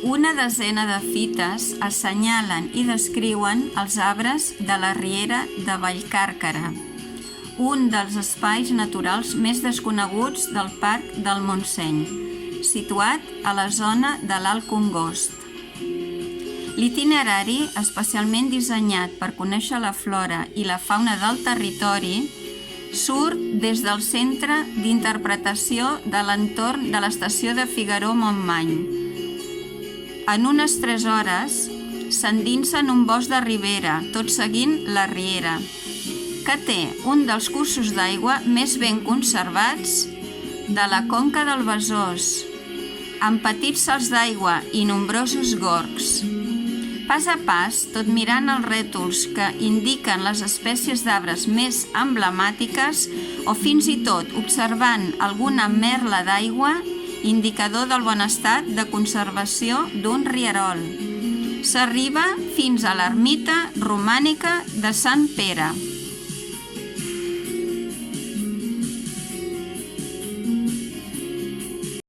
Una desena de fites assenyalen i descriuen els arbres de la riera de Vallcàrquera, un dels espais naturals més desconeguts del Parc del Montseny, situat a la zona de l'Alt Congost. L'itinerari, especialment dissenyat per conèixer la flora i la fauna del territori, surt des del centre d'interpretació de l'entorn de l'estació de Figaró-Montmany. En unes 3 hores s'endinsa en un bosc de ribera, tot seguint la riera, que té un dels cursos d'aigua més ben conservats de la conca del Besòs, amb petits salts d'aigua i nombrosos gorgs. Pas a pas, tot mirant els rètols que indiquen les espècies d'arbres més emblemàtiques o fins i tot observant alguna merla d'aigua, indicador del bon estat de conservació d'un rierol. S'arriba fins a l'ermita romànica de Sant Pere.